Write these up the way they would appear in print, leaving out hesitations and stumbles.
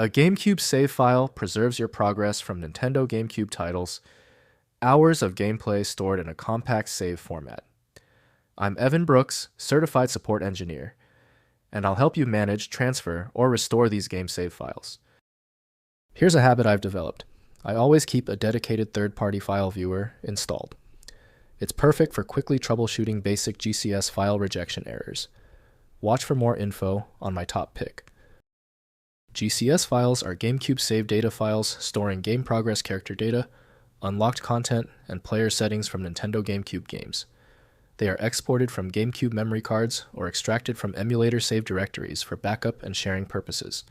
A GameCube save file preserves your progress from Nintendo GameCube titles, hours of gameplay stored in a compact save format. I'm Evan Brooks, Certified Support Engineer, and I'll help you manage, transfer, or restore these game save files. Here's a habit I've developed. I always keep a dedicated third-party file viewer installed. It's perfect for quickly troubleshooting basic GCS file rejection errors. Watch for more info on my top pick. GCS files are GameCube save data files storing game progress character data, unlocked content, and player settings from Nintendo GameCube games. They are exported from GameCube memory cards or extracted from emulator save directories for backup and sharing purposes.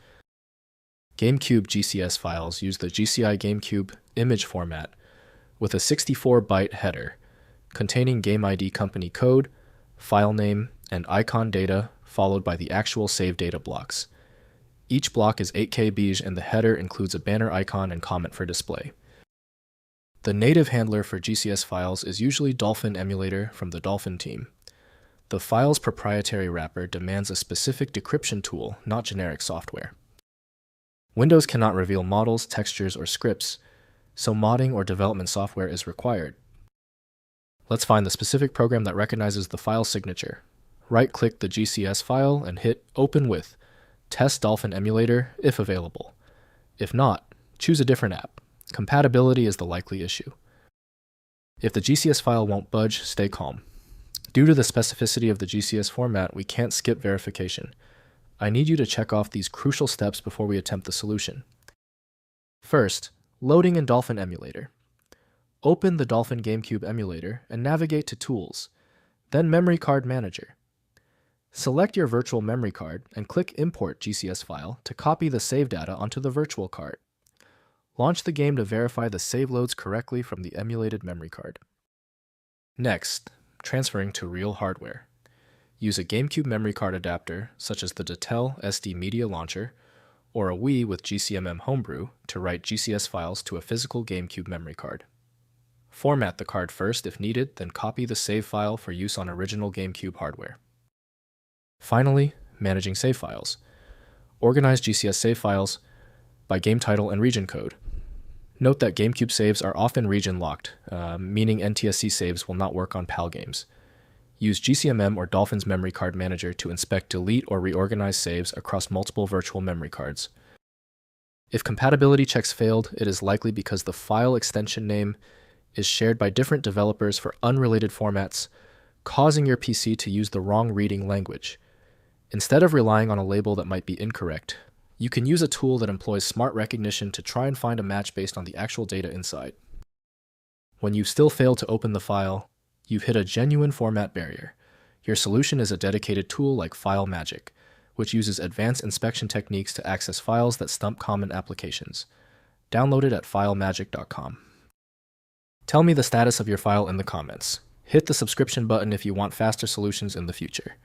GameCube GCS files use the GCI GameCube Image format with a 64-byte header containing game ID company code, file name, and icon data followed by the actual save data blocks. Each block is 8K beige and the header includes a banner icon and comment for display. The native handler for GCS files is usually Dolphin Emulator from the Dolphin team. The file's proprietary wrapper demands a specific decryption tool, not generic software. Windows cannot reveal models, textures, or scripts, so modding or development software is required. Let's find the specific program that recognizes the file signature. Right-click the GCS file and hit Open with Test Dolphin Emulator if available. If not, choose a different app. Compatibility is the likely issue. If the GCS file won't budge, stay calm. Due to the specificity of the GCS format, we can't skip verification. I need you to check off these crucial steps before we attempt the solution. First, loading in Dolphin Emulator. Open the Dolphin GameCube emulator and navigate to Tools, then Memory Card Manager. Select your virtual memory card and click Import GCS file to copy the save data onto the virtual card. Launch the game to verify the save loads correctly from the emulated memory card. Next, transferring to real hardware. Use a GameCube memory card adapter, such as the Detail SD Media Launcher, or a Wii with GCMM Homebrew to write GCS files to a physical GameCube memory card. Format the card first if needed, then copy the save file for use on original GameCube hardware. Finally, managing save files. Organize GCS save files by game title and region code. Note that GameCube saves are often region-locked, meaning NTSC saves will not work on PAL games. Use GCMM or Dolphin's Memory Card Manager to inspect, delete, or reorganize saves across multiple virtual memory cards. If compatibility checks failed, it is likely because the file extension name is shared by different developers for unrelated formats, causing your PC to use the wrong reading language. Instead of relying on a label that might be incorrect, you can use a tool that employs smart recognition to try and find a match based on the actual data inside. When you still fail to open the file, you've hit a genuine format barrier. Your solution is a dedicated tool like File Magic, which uses advanced inspection techniques to access files that stump common applications. Download it at filemagic.com. Tell me the status of your file in the comments. Hit the subscription button if you want faster solutions in the future.